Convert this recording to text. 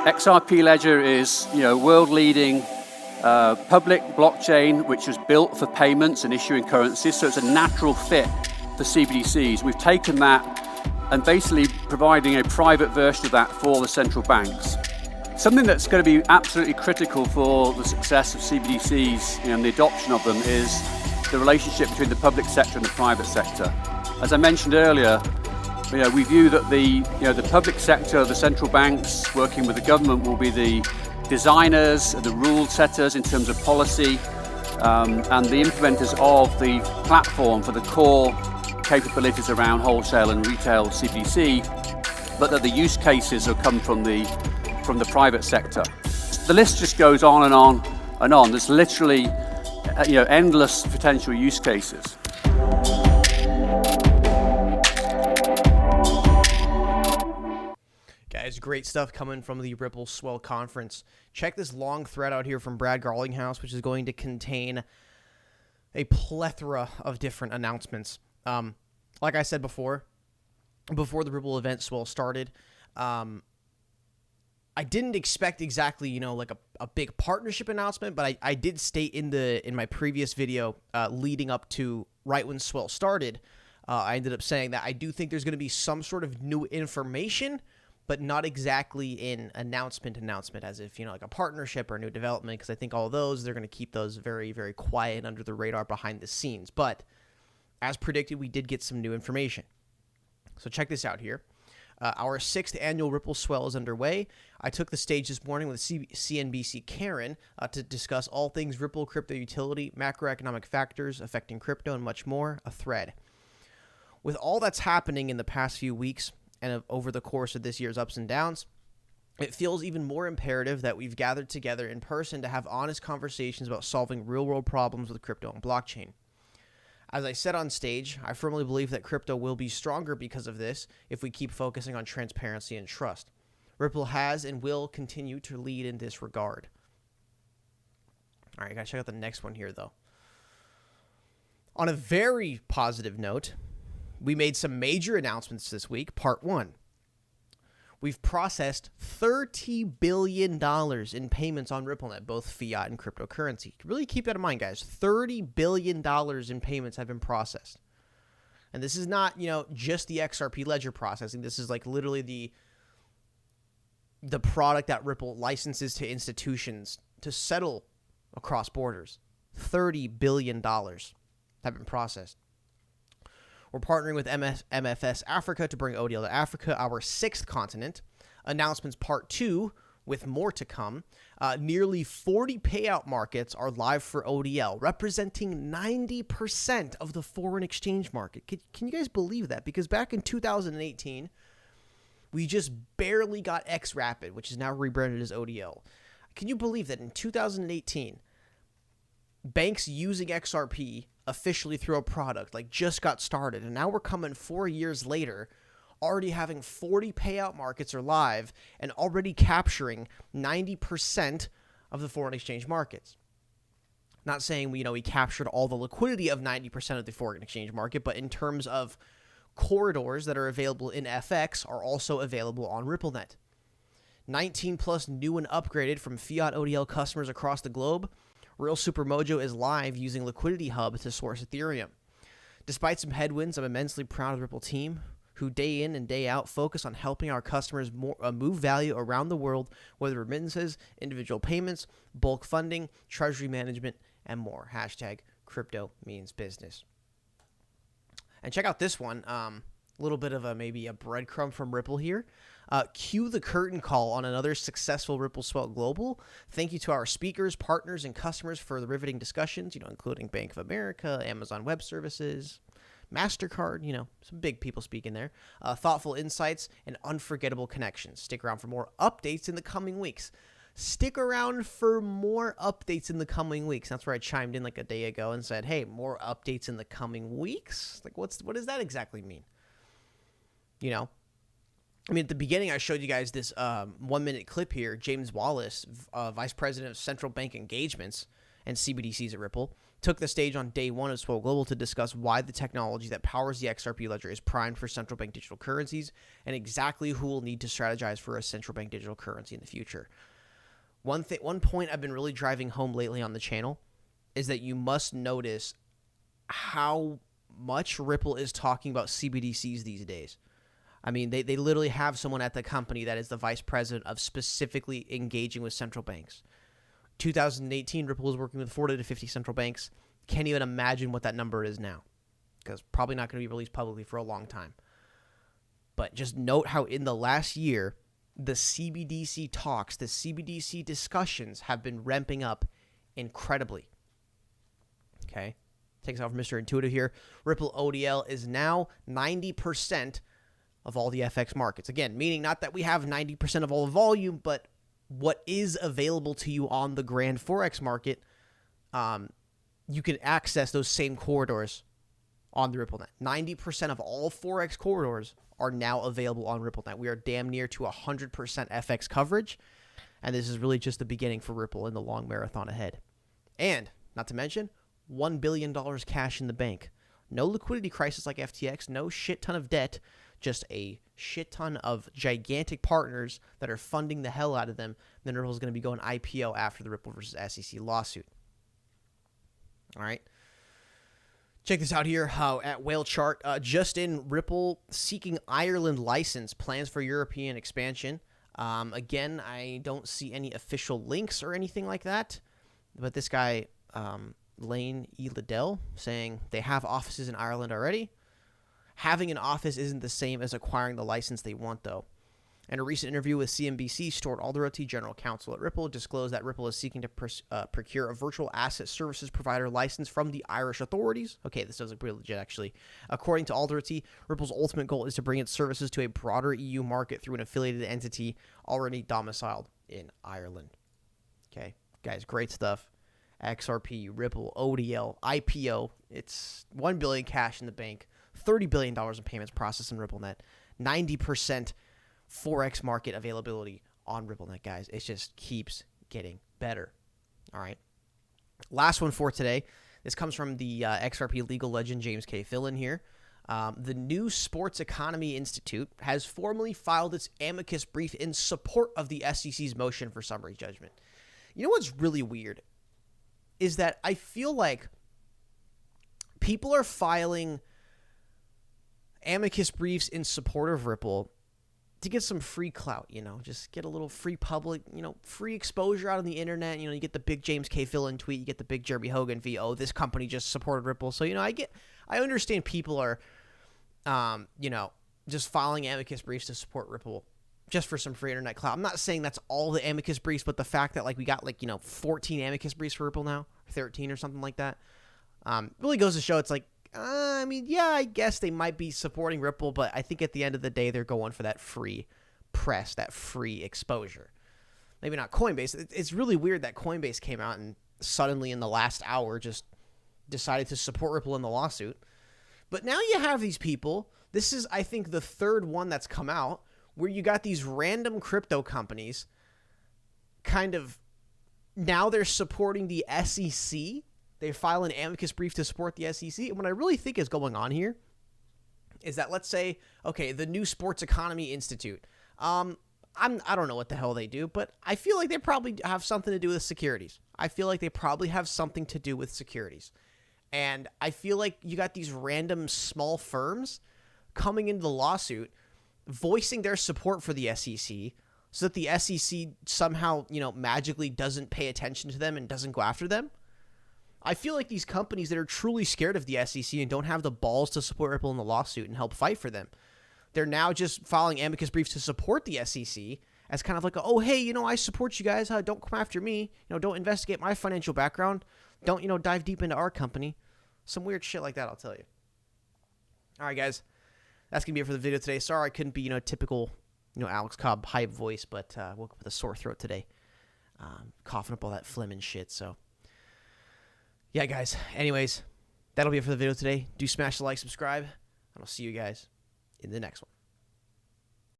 XRP Ledger is, world-leading public blockchain which was built for payments and issuing currencies, so it's a natural fit for CBDCs. We've taken that and basically providing a private version of that for the central banks. Something that's going to be absolutely critical for the success of CBDCs and the adoption of them is the relationship between the public sector and the private sector. As I mentioned earlier, we view that the public sector, the central banks working with the government, will be the designers, the rule setters in terms of policy, and the implementers of the platform for the core capabilities around wholesale and retail CBDC, but that the use cases will come from the private sector. The list just goes on and on and on. There's literally endless potential use cases. Guys, great stuff coming from the Ripple Swell Conference. Check this long thread out here from Brad Garlinghouse, which is going to contain a plethora of different announcements. Like I said before the Ripple event Swell started, I didn't expect exactly, like a big partnership announcement, but I did state in my previous video leading up to right when Swell started, I ended up saying that I do think there's going to be some sort of new information, but not exactly in announcement as if, like a partnership or a new development, because I think all those, they're going to keep those very, very quiet under the radar behind the scenes. But as predicted, we did get some new information. So check this out here. Our 6th annual Ripple Swell is underway. I took the stage this morning with CNBC Karen to discuss all things Ripple, crypto utility, macroeconomic factors affecting crypto, and much more, a thread. With all that's happening in the past few weeks and over the course of this year's ups and downs, it feels even more imperative that we've gathered together in person to have honest conversations about solving real-world problems with crypto and blockchain. As I said on stage, I firmly believe that crypto will be stronger because of this if we keep focusing on transparency and trust. Ripple has and will continue to lead in this regard. All right, gotta check out the next one here, though. On a very positive note, we made some major announcements this week. Part 1. We've processed $30 billion in payments on RippleNet, both fiat and cryptocurrency. Really keep that in mind, guys. $30 billion in payments have been processed. And this is not, just the XRP Ledger processing. This is like literally the product that Ripple licenses to institutions to settle across borders. $30 billion have been processed. We're partnering with MFS Africa to bring ODL to Africa, our 6th continent. Announcements part 2, with more to come. Nearly 40 payout markets are live for ODL, representing 90% of the foreign exchange market. Can you guys believe that? Because back in 2018, we just barely got XRapid, which is now rebranded as ODL. Can you believe that in 2018, banks using XRP officially through a product just got started, and now we're coming 4 years later already having 40 payout markets are live and already capturing 90% of the foreign exchange markets. Not saying we captured all the liquidity of 90% of the foreign exchange market, but in terms of corridors that are available in FX are also available on RippleNet. 19 plus new and upgraded from fiat ODL customers across the globe. Real Super Mojo is live using Liquidity Hub to source Ethereum. Despite some headwinds, I'm immensely proud of the Ripple team, who day in and day out focus on helping our customers move value around the world, whether remittances, individual payments, bulk funding, treasury management, and more. Hashtag crypto means business. And check out this one. A little bit of maybe a breadcrumb from Ripple here. Cue the curtain call on another successful Ripple Swell Global. Thank you to our speakers, partners, and customers for the riveting discussions, including Bank of America, Amazon Web Services, MasterCard, some big people speaking there. Thoughtful insights and unforgettable connections. Stick around for more updates in the coming weeks. Stick around for more updates in the coming weeks. That's where I chimed in a day ago and said, hey, more updates in the coming weeks? What does that exactly mean? At the beginning, I showed you guys this 1-minute clip here. James Wallace, Vice President of Central Bank Engagements and CBDCs at Ripple, took the stage on day one of Swell Global to discuss why the technology that powers the XRP ledger is primed for central bank digital currencies and exactly who will need to strategize for a central bank digital currency in the future. One point I've been really driving home lately on the channel is that you must notice how much Ripple is talking about CBDCs these days. I mean, they literally have someone at the company that is the vice president of specifically engaging with central banks. 2018, Ripple was working with 40 to 50 central banks. Can't even imagine what that number is now, because probably not going to be released publicly for a long time. But just note how in the last year, the CBDC talks, the CBDC discussions have been ramping up incredibly. Okay? Takes off Mr. Intuitive here. Ripple ODL is now 90% of all the FX markets. Again, meaning not that we have 90% of all the volume, but what is available to you on the grand Forex market, you can access those same corridors on the RippleNet. 90% of all Forex corridors are now available on RippleNet. We are damn near to 100% FX coverage, and this is really just the beginning for Ripple in the long marathon ahead. And, not to mention, $1 billion cash in the bank. No liquidity crisis like FTX, no shit ton of debt, just a shit ton of gigantic partners that are funding the hell out of them. Then Ripple's going to be going IPO after the Ripple versus SEC lawsuit. All right. Check this out here at Whale Chart. Just in, Ripple seeking Ireland license, plans for European expansion. Again, I don't see any official links or anything like that. But this guy, Lane E. Liddell, saying they have offices in Ireland already. Having an office isn't the same as acquiring the license they want, though. In a recent interview with CNBC, Stuart Alderete, general counsel at Ripple, disclosed that Ripple is seeking to procure a virtual asset services provider license from the Irish authorities. Okay, this does look pretty legit, actually. According to Alderete, Ripple's ultimate goal is to bring its services to a broader EU market through an affiliated entity already domiciled in Ireland. Okay, guys, great stuff. XRP, Ripple, ODL, IPO. It's $1 billion cash in the bank, $30 billion in payments processed in RippleNet, 90% Forex market availability on RippleNet, guys. It just keeps getting better. All right. Last one for today. This comes from the XRP legal legend James K. Fillon here. The new Sports Economy Institute has formally filed its amicus brief in support of the SEC's motion for summary judgment. You know what's really weird is that I feel like people are filing amicus briefs in support of Ripple to get some free clout, just get a little free public, free exposure out on the internet. You get the big James K. Fillon tweet, you get the big Jeremy Hogan v. Oh, this company just supported Ripple. So, I understand people are, just filing amicus briefs to support Ripple just for some free internet clout. I'm not saying that's all the amicus briefs, but the fact that we got 14 amicus briefs for Ripple now, 13 or something like that, really goes to show it's I guess they might be supporting Ripple, but I think at the end of the day, they're going for that free press, that free exposure. Maybe not Coinbase. It's really weird that Coinbase came out and suddenly in the last hour just decided to support Ripple in the lawsuit. But now you have these people. This is, I think, the third one that's come out where you got these random crypto companies kind of now they're supporting the SEC. They file an amicus brief to support the SEC. And what I really think is going on here is that, let's say, okay, the new Sports Economy Institute. I don't know what the hell they do, but I feel like they probably have something to do with securities. And I feel like you got these random small firms coming into the lawsuit, voicing their support for the SEC so that the SEC somehow, magically doesn't pay attention to them and doesn't go after them. I feel like these companies that are truly scared of the SEC and don't have the balls to support Ripple in the lawsuit and help fight for them, they're now just filing amicus briefs to support the SEC as kind of like, I support you guys. Don't come after me. Don't investigate my financial background. Don't, dive deep into our company. Some weird shit like that, I'll tell you. All right, guys. That's going to be it for the video today. Sorry I couldn't be, typical, Alex Cobb hype voice, but woke up with a sore throat today. Coughing up all that phlegm and shit, so. Yeah, guys. Anyways, that'll be it for the video today. Do smash the like, subscribe, and I'll see you guys in the next one.